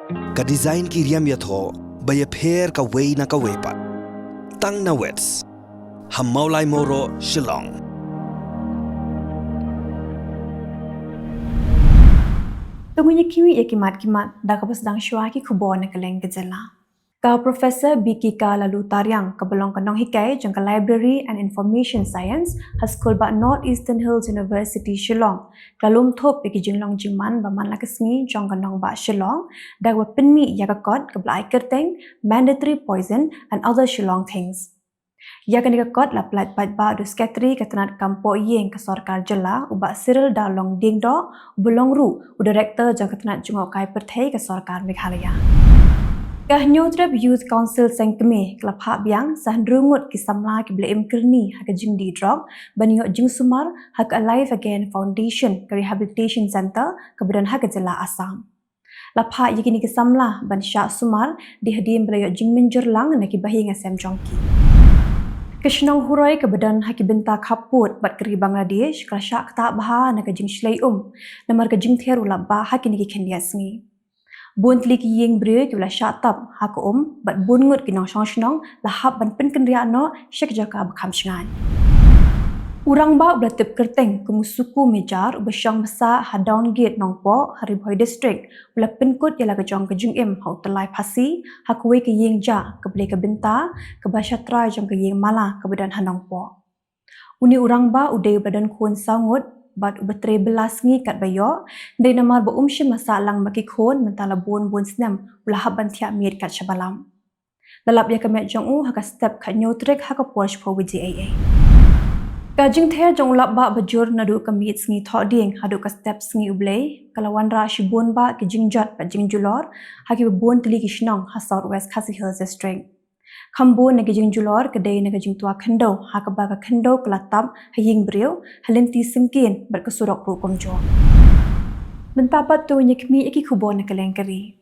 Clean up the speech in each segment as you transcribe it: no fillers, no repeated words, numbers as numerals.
Ka design ki riam yatho baya pher ka wei na ka wepat. Tang na wets. Ham maulai moro Shillong. Tungunya kiwi kimat dah kapas dang syua ki Khubor na Kylleng ke Jylla. Ka Profesor Bikika lalu tariang kabelong kanong hikai jangka Library and Information Science has school ba Northeastern Hills University Shillong. Kalum thop iki jinglong jingman ba man lakasmi jang kanong ba Shillong dah wa penmi ya ka kot kabla Pyrthei, mandatory poison and other Shillong things. Ya kan ikut la plat ba du sketri ketenat kampo yeng ke Sarkar Jylla ubak Cyril dalong ding do belong ru u director jang ketenat jungok kai Pyrthei ke Sarkar Meghalaya. Kah Nyotrep Youth Council sengkeme kelap hak biang sahendrungut ki samla ki blem kerni hak jing di drop baniok jing sumar hak Alive Again Foundation ke Rehabilitation Center ke Badan Hak Jylla Assam. Lapha yakini ki samla ban syak sumar dihadim belayok jing menjurlang naki bahi ngasem jongki. Keshnong hurai ke badan haki benta kaput bat keri Bangladesh kerasyak tak baha nak jing shlai namar ke jing theru labba haki niki kendia sngi. Bun tli ki yeng bre ki wala syak tab hak bat bun ngut ki nong shnong lahap ban pen kenria no syek jaka bakam shngan. Urang ba belatip kerteng ke musuku mejar ubasyang besar hadaun gate nongpo Haribhoi district wala penkut ialah kejong kejung hau telai pasi hakwe ke yeng ja ke beli ke benta ke basyatra jong ke yeng mala ke badan hanongpo. Uni urang ba udai badan kun sangut bat ubetre belas ngi kat bayo dai namar ba umshim masalang baki khon mentala bun snam wala haban tiap mir kat shabalam. Lalap ya kemet jong haka step kat nyotrek haka Porsche po WJAA. Kajing ther jong lap ba bajur nadu kamit sngi thok ding hadu ka step sngi ublei kalawan ra shibun ba ki jingjat ba jingjulor haki bun tli ki shnong ha Southwest Khasi Hills district. Khambun nagi jingjulor kedai naga jing tua khendo haka ba ka khendo kelatam haying breu halinti sengkin bat kesurok ru komjo. Mentapat tu nyekmi iki Khubor na Kylleng keri.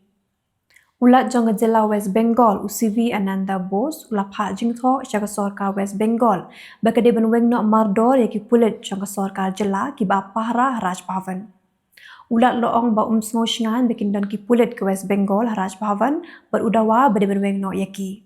Ulat jong Jylla West Bengal UCV Ananda Bose ulap hak jing tho syaka Sarkar West Bengal bakade benweng no mardor yaki pulit jong Sarkar Jylla ki ba pahra Raj Bhavan. Ulat loong ba sngo shngan bikin dan ki pulit ke West Bengal Raj Bhavan berudawa bade benweng no yaki.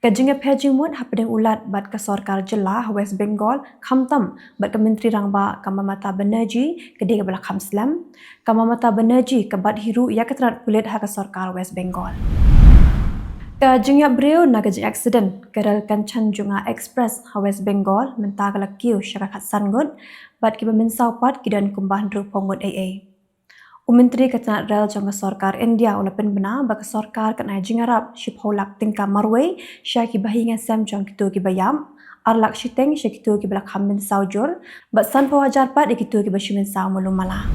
Kajing pejing mut hapadeng ulat bat ke Sarkar Jylla West Bengal khamtam bat ke Menteri Rangba Kamamata Banerjee kede ke belakam Islam Kamamata Banerjee ke bat hiru ya ketrat kulit hak Sarkar West Bengal. Kajing breu na kajing accident kerel Kanchan Junga Express West Bengal mentah kalakiu syarakat sangut bat ke bemensau pat kidan kumbah ndru pongut AA. Menteri Ketenat Rel jong Sarkar India ulapen bena bak Sarkar kat najing Arab shipholak tingka marway syaki bahingan sam jong kitu ki bayam arlak shiteng syakitu ki belak hamin saujur bat san pawajar pat ikitu ki bashimin sau mulumala.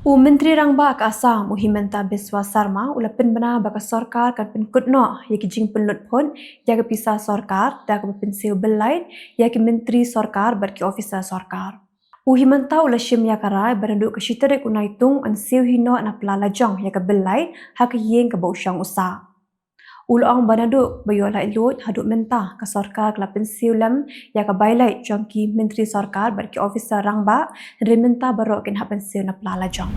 Menteri Rangba ke Assam Himanta Biswa Sarma ulapen bena bak Sarkar kan penkutno yaki jing penlut pun yaga pisah Sarkar dak pensiu belait yaki Menteri Sarkar bat ki officer Sarkar. Himanta ula shim yakarai berenduk ke shiterik unaitung an siu hino na pelala jong ya ke belai hak yeng ke bausyang usa. Ulong banaduk bayola ilut haduk mentah ke Sarkar ke pensiu lem ya ke bailai jong ki Menteri Sarkar berki officer Rangba rementa barok kin hak pensiu na pelala jong.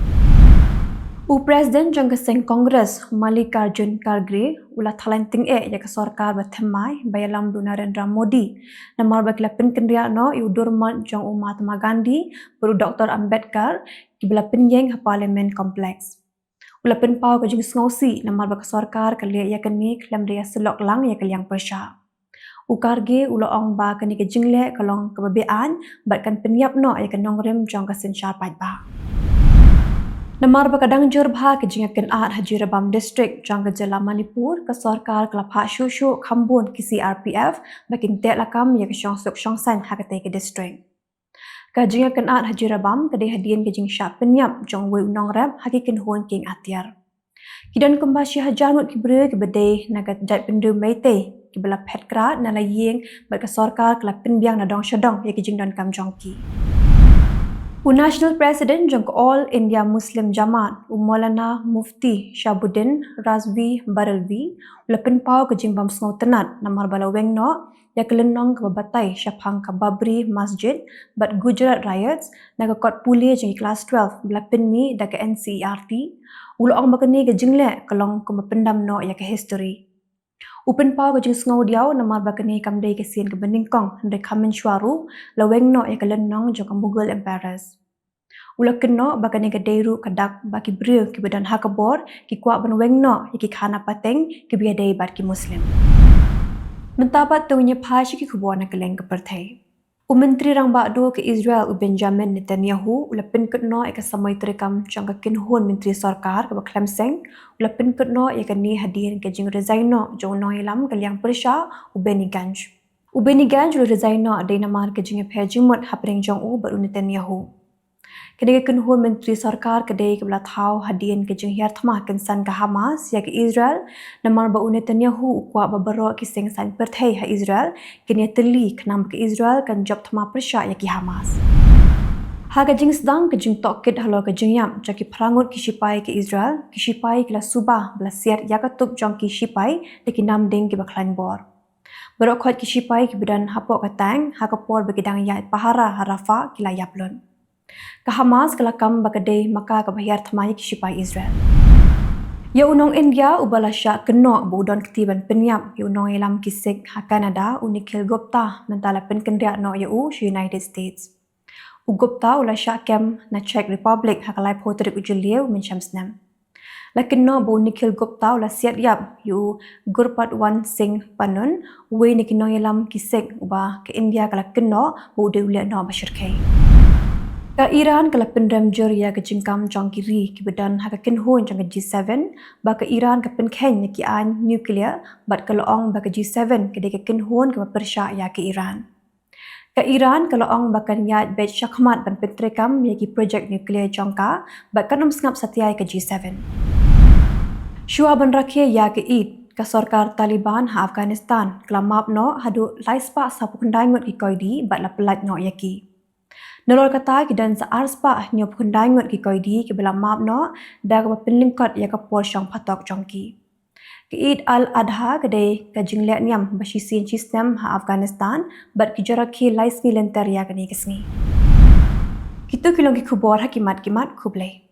Presiden jong keseng Kongres Mallikarjun Kharge ula talenting ya ke Sarkar bathemai bayalam du Narendra Modi namar bakila penkendria no iudurman jong Mahatma Gandhi baru Dr. Ambedkar kibla penyeng parliament kompleks. Ula penpau ke jing sngosi namar bak Sarkar kali ya keni klam dia selok lang ya kaliang persya. Kharge ula ong ba keni ke jingle kalong kebabean batkan penyap no ya kenong rem jong kesen syarpat ba. Namar bakadang jurbha ke jingakan at Haji Rabam district jang ke Jylla Manipur ke Sarkar kelapha shushu khambun ki CRPF bakin tek lakam ya ke syongsuk syongsan hakate ke district. Ka jingakan at Haji Rabam ke hadian ke jing syap penyap jong we unong rap hakikin hon king atiar. Kidan kembah syah jangut ki bre ke bedai nagat jat pendu meite ki bela petkra na la yeng bat ke Sarkar kelap penbiang na dong syadong ya ke jing dan kam jongki. National President jangka All India Muslim Jamaat Maulana Mufti Shabuddin Razvi Baralvi lepin pau ke jimbam sngau tenat namar bala wengno ya kelenong ke babatai syapang ke Babri Masjid bat Gujarat riots naga kot pulih jengi kelas 12 belapin mi da ke NCERT ulo ong bakani ke jingle kelong ke pendam no ya ke history. Upen pau ke jing sngau diau namar bakani kamdai ke sien ke beningkong ndai kamen sywaru laweng no ya kelenong jangka Mughal emperors. Ula keno bakani ke deiru kadak baki brio ki badan hakabor ki kuat benweng no ki khana pateng ki biadai bat ki muslim. Mentabat tunya phashi ki Khubor na Kylleng ke Pyrthei. Menteri rang bakdo ke Israel Benjamin Netanyahu ula pinketno eka samai terekam jangka kinhun menteri sarkar ke Clemson ula pinketno eka ni hadirin ke jing rezaino jong no ilam ke liang persha Benny Gantz ula rezaino adai namar ke jing phejimut hapring jong baru Netanyahu. Kedai kenhun menteri sarkar kedai ke belah tahu hadian ke jeng hiar thamah kensan ke Hamas ya ke Israel namar bau Netanyahu kuat babaro ke sengsan Pyrthei ha Israel kini teli kenam ke Israel kan job thamah persya ya ke Hamas. Ha ke jeng sedang ke jeng tokit halo ke jeng yam jaki perangut ki sipai ke Israel ki sipai ke la subah belah siat ya ketup jong ki sipai de ki nam ding ke baklan bor. Berok khot ki sipai ke badan hapok ke tang ha ke por begidang ya pahara harafa ki la yaplon. Ke Hamas kelakam bakadei maka ke bahiyar thamai ki sipai Israel. Ya unong India ubala syak kenok budon ketiban penyap ya unong ilam kisik ha Canada unikil Gupta mentala penkendriak no ya United States. Gupta ula syak kem na Czech Republic ha kalai potrik Jylliew menchamsnam. Lakin no bu unikil Gupta ula siat yap yu Gurpat Wan Singh Panun we nikino ilam kisik uba ke India kalakin no bu de uliak no bashirkai. Ka Iran kala pendam jur ya ke jingkam jong kiri ki badan ha ka kinhun jong G7 ba ka Iran ka penkhen ya ki an nuklear bat ka loong ba ka G7 ke de ka kinhun ka persya ya ke Iran. Ka Iran ka loong ba kan yat bet syakmat ban petrekam ya ki projek nuklear jongka ba kanom sngap satyai ka G7. Syua ban rakhia ya ke id ka sarkar Taliban ha Afghanistan kelamap no hadu laispa sapu kendai ngot ki koidi bat la pelat no ya ki. Nolol kata ki dan saar spa nyop hundai ngot ki koidi ki bela map no da ka penlingkot ya ka por syang patok jongki. Ki Eid al-Adha kedai ka jinglek niam basisin sistem ha Afghanistan bat ki jarakhi lais ki lenter ya ka ni kesni. Kita kilong ki Khubor hakimat kimat Khublei.